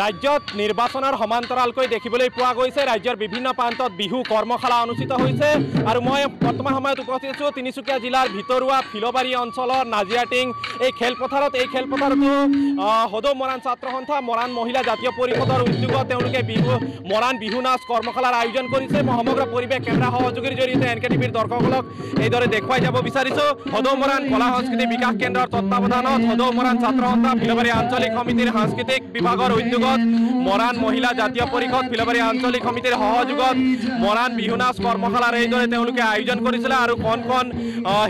ৰাজ্যত নিৰ্বাচনেৰ সমান্তৰালকৈ দেখিবলৈ পোৱা গৈছে ৰাজ্যৰ বিভিন্ন প্ৰান্তত বিহু কৰ্মশালা অনুষ্ঠিত হৈছে আৰু মই বৰ্তমান সময়ত উপস্থিত আছোঁ তিনিচুকীয়া জিলাৰ ভিতৰুৱা ফিলবাৰী অঞ্চলৰ নাজিয়াটিং এই খেলপথাৰতো সদৌ মৰাণ ছাত্ৰ সন্থা মৰাণ মহিলা জাতীয় পৰিষদৰ উদ্যোগত তেওঁলোকে মৰাণ বিহু নাচ কৰ্মশালাৰ আয়োজন কৰিছে মই সমগ্ৰ পৰিৱেশ কেমেৰা সহযোগীৰ জৰিয়তে NKTVৰ দৰ্শকসকলক এইদৰে দেখুৱাই যাব বিচাৰিছোঁ সদৌ মৰাণ কলা সংস্কৃতি বিকাশ কেন্দ্ৰৰ তত্ত্বাৱধানত সদৌ মৰাণ ছাত্ৰ সন্থা ফিলবাৰী আঞ্চলিক সমিতিৰ সাংস্কৃতিক বিভাগৰ উদ্যোগত মৰাণ মহিলা জাতীয় পৰিষদ ফিলবাৰী আঞ্চলিক সমিতিৰ সহযোগত মৰাণ বিহু নাচ কৰ্মশালাৰ এইদৰে তেওঁলোকে আয়োজন কৰিছিলে আৰু কণ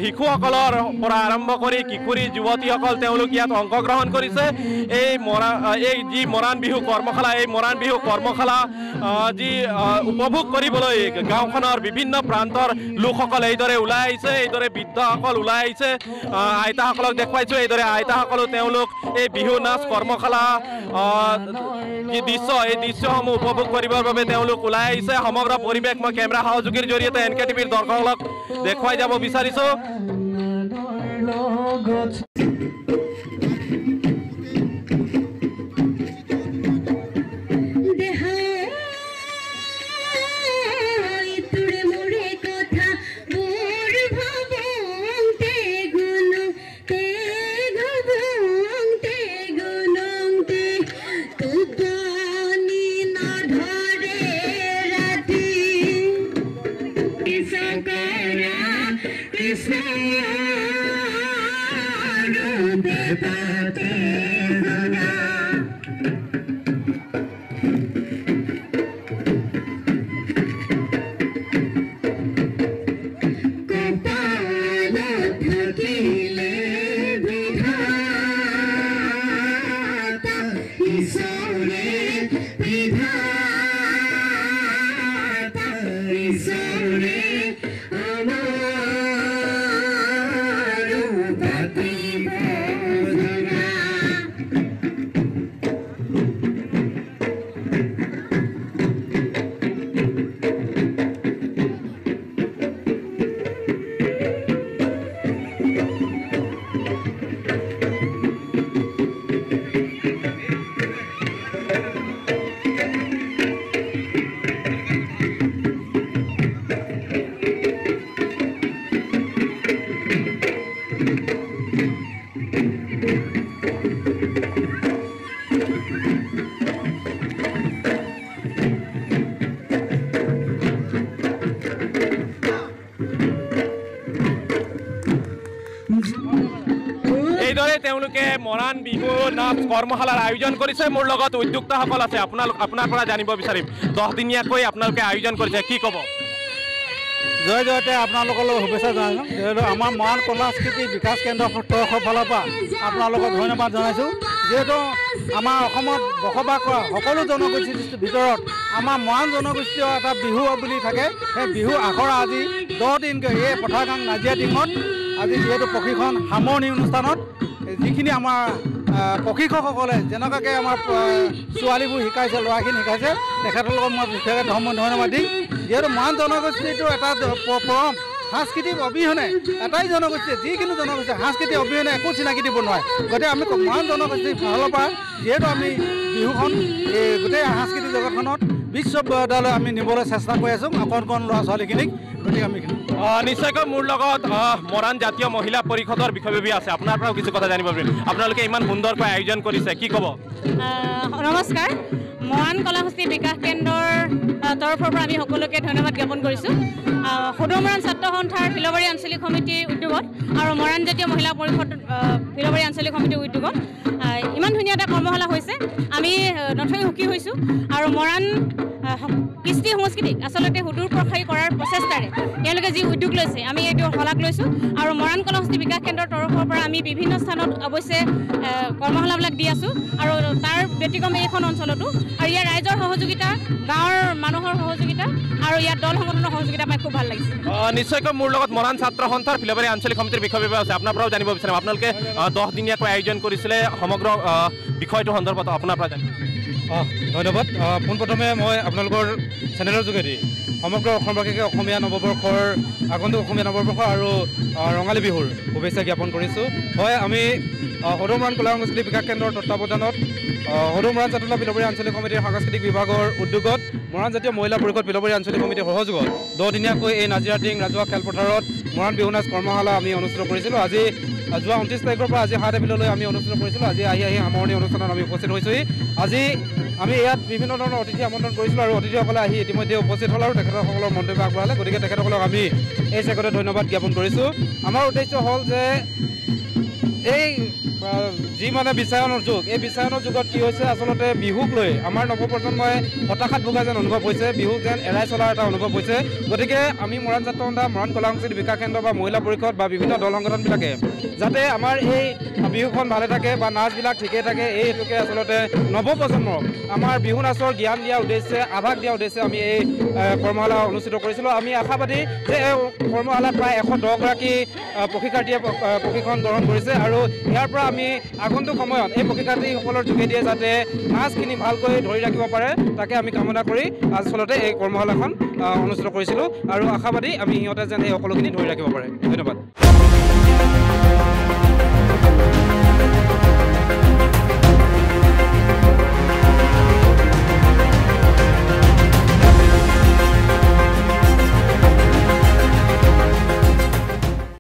শিশুসকলৰ পৰা আৰম্ভ কৰি কিশোৰী যুৱতীসকল তেওঁলোক ইয়াত অংশগ্ৰহণ কৰিছে এই যি মৰাণ বিহু কৰ্মশালা এই মৰাণ বিহু কৰ্মশালা যি উপভোগ কৰিবলৈ গাঁওখনৰ বিভিন্ন প্ৰান্তৰ লোকসকল এইদৰে ওলাই আহিছে এইদৰে বৃদ্ধসকল ওলাই আহিছে আইতাসকলক দেখুৱাইছোঁ এইদৰে আইতাসকলো তেওঁলোক এই বিহু নাচ কৰ্মশালা যি দৃশ্য এই দৃশ্যসমূহ উপভোগ কৰিবৰ বাবে তেওঁলোক ওলাই আহিছে সমগ্ৰ পৰিৱেশ মই কেমেৰা সহযোগীৰ জৰিয়তে NKTVৰ দৰ্শকসকলক দেখুৱাই যাব বিচাৰিছোঁ এইদৰে তেওঁলোকে মৰাণ বিহু নাচ কৰ্মশালাৰ আয়োজন কৰিছে মোৰ লগত উদ্যোক্তাসকল আছে আপোনাৰ পৰা জানিব বিচাৰিম 10 দিনীয়াকৈ আপোনালোকে আয়োজন কৰিছে কি ক'ব জয় জয়তে আপোনালোকলৈ শুভেচ্ছা জনাইছোঁ যিহেতু আমাৰ মৰাণ কলা সংস্কৃতি বিকাশ কেন্দ্ৰৰ ফালৰ পৰা আপোনালোকক ধন্যবাদ জনাইছোঁ যিহেতু আমাৰ অসমত বসবাস কৰা সকলো জনগোষ্ঠীৰ ভিতৰত আমাৰ মৰাণ জনগোষ্ঠীয় এটা বিহু বুলি থাকে সেই বিহু আখৰা আজি 10 দিনকৈ এই পথাৰগাং নাজিয়াটিঙত আজি যিহেতু প্ৰশিক্ষণ সামৰণি অনুষ্ঠানত যিখিনি আমাৰ প্ৰশিক্ষকসকলে যেনেকুৱাকৈ আমাৰ ছোৱালীবোৰ শিকাইছে ল'ৰাখিনি শিকাইছে তেখেতলোকক মই বিশেষকৈ ধন্যবাদ দিম যিহেতু মৰাণ জনগোষ্ঠীটো এটা পৰম সাংস্কৃতিক অবিহনে এটাই জনগোষ্ঠী যিকোনো জনগোষ্ঠী সাংস্কৃতিক অবিহনে একো চিনাকি দিব নোৱাৰে গতিকে আমি মৰাণ জনগোষ্ঠীৰ ফালৰ পৰা যিহেতু আমি বিহুখন এই গোটেই সাংস্কৃতিক জগতখনত বিশ্ববিদ্যালয় আমি নিবলৈ চেষ্টা কৰি আছোঁ কণ ল'ৰা ছোৱালীখিনিক গতিকে আমি নিশ্চয়কৈ মোৰ লগত মৰাণ জাতীয় মহিলা পৰিষদৰ বিষয়ববী আছে আপোনাৰ পৰাও কিছু কথা জানিব পাৰিম আপোনালোকে ইমান সুন্দৰকৈ আয়োজন কৰিছে কি ক'ব নমস্কাৰ মৰাণ কলা সংস্কৃতি বিকাশ কেন্দ্ৰৰ তৰফৰ পৰা আমি সকলোকে ধন্যবাদ জ্ঞাপন কৰিছোঁ সদৌ মৰাণ ছাত্ৰ সন্থাৰ ফিলবাৰী আঞ্চলিক সমিতিৰ উদ্যোগত আৰু মৰাণ জাতীয় মহিলা পৰিষদ ফিলবাৰী আঞ্চলিক সমিতিৰ উদ্যোগত ইমান ধুনীয়া এটা কৰ্মশালা হৈছে আমি নথৈ সুখী হৈছোঁ আৰু মৰাণ কৃষ্টি সংস্কৃতিক আচলতে সুদূৰ প্ৰসাৰী কৰাৰ প্ৰচেষ্টাৰে তেওঁলোকে যি উদ্যোগ লৈছে আমি এইটো শলাগ লৈছোঁ আৰু মৰাণ কলাহস্তি বিকাশ কেন্দ্ৰৰ তৰফৰ পৰা আমি বিভিন্ন স্থানত অৱশ্যে কৰ্মশালাবিলাক দি আছোঁ আৰু তাৰ ব্যতিক্ৰমে এইখন অঞ্চলতো আৰু ইয়াৰ ৰাইজৰ সহযোগিতা গাঁৱৰ মানুহৰ সহযোগিতা আৰু ইয়াৰ দল সংগঠনৰ সহযোগিতা পাই খুব ভাল লাগিছে নিশ্চয়কৈ মোৰ লগত মৰাণ ছাত্ৰ সন্থাৰ ফিলবাৰী আঞ্চলিক সমিতিৰ বিষয় বিভাগ আছে আপোনাৰ পৰাও জানিব বিচাৰিম আপোনালোকে 10 দিনীয়াকৈ আয়োজন কৰিছিলে সমগ্ৰ বিষয়টো সন্দৰ্ভত আপোনাৰ পৰা জানিব ধন্যবাদ পোনপ্ৰথমে মই আপোনালোকৰ চেনেলৰ যোগেদি সমগ্ৰ অসমবাসীকে অসমীয়া নৱবৰ্ষৰ আগন্তুক অসমীয়া নৱবৰ্ষ আৰু ৰঙালী বিহুৰ শুভেচ্ছা জ্ঞাপন কৰিছোঁ হয় আমি সদৌ মৰাণ কলা সংস্কৃতি বিকাশ কেন্দ্ৰৰ তত্বাৱধানত সদৌ মৰাণ জাতলা ফিলবাৰী আঞ্চলিক সমিতিৰ সাংস্কৃতিক বিভাগৰ উদ্যোগত মৰাণ জাতীয় মহিলা পৰিষদ ফিলবাৰী আঞ্চলিক সমিতিৰ সহযোগত 10 দিনীয়াকৈ এই নাজিৰাটিং ৰাজহুৱা খেলপথাৰত মৰাণ বিহু নাচ কৰ্মশালা আমি অনুষ্ঠিত কৰিছিলোঁ আজি যোৱা 29 তাৰিখৰ পৰা আজি 7 এপ্ৰিললৈ আমি অনুষ্ঠিত কৰিছিলোঁ আজি আহি সামৰণি অনুষ্ঠানত আমি উপস্থিত হৈছোঁহি আজি আমি ইয়াত বিভিন্ন ধৰণৰ অতিথি আমন্ত্ৰণ কৰিছিলোঁ আৰু অতিথিসকলে আহি ইতিমধ্যে উপস্থিত হ'ল আৰু তেখেতসকলৰ মন্তব্য আগবঢ়ালে গতিকে তেখেতসকলক আমি এই চেগতে ধন্যবাদ জ্ঞাপন কৰিছোঁ আমাৰ উদ্দেশ্য হ'ল যে এই যি মানে বিশ্বায়নৰ যুগ এই বিশ্বায়নৰ যুগত কি হৈছে আচলতে বিহুক লৈ আমাৰ নৱপ্ৰজন্মই হতাশাত ভোগা যেন অনুভৱ হৈছে বিহুক যেন এৰাই চলাৰ এটা অনুভৱ হৈছে গতিকে আমি মৰাণ জাতীয় সন্থা মৰাণ কলা সংস্কৃতি বিকাশ কেন্দ্ৰ বা মহিলা পৰিষদ বা বিভিন্ন দল সংগঠনবিলাকে যাতে আমাৰ এই বিহুখন ভালে থাকে বা নাচবিলাক ঠিকেই থাকে এই হেতুকে আচলতে নৱপ্ৰজন্মক আমাৰ বিহু নাচৰ জ্ঞান দিয়া উদ্দেশ্যে আভাস দিয়া উদ্দেশ্যে আমি এই কৰ্মশালা অনুষ্ঠিত কৰিছিলোঁ আমি আশাবাদী যে এই কৰ্মশালাত প্ৰায় 110 গৰাকী প্ৰশিক্ষাৰ্থীয়ে প্ৰশিক্ষণ গ্ৰহণ কৰিছে আৰু ইয়াৰ পৰা আমি আগন্তুক সময়ত এই প্ৰশিক্ষাৰ্থীসকলৰ যোগেদিয়ে যাতে নাচখিনি ভালকৈ ধৰি ৰাখিব পাৰে তাকে আমি কামনা কৰি আচলতে এই কৰ্মশালাখন অনুষ্ঠিত কৰিছিলোঁ আৰু আশাবাদী আমি সিহঁতে যেন এই সকলোখিনি ধৰি ৰাখিব পাৰে ধন্যবাদ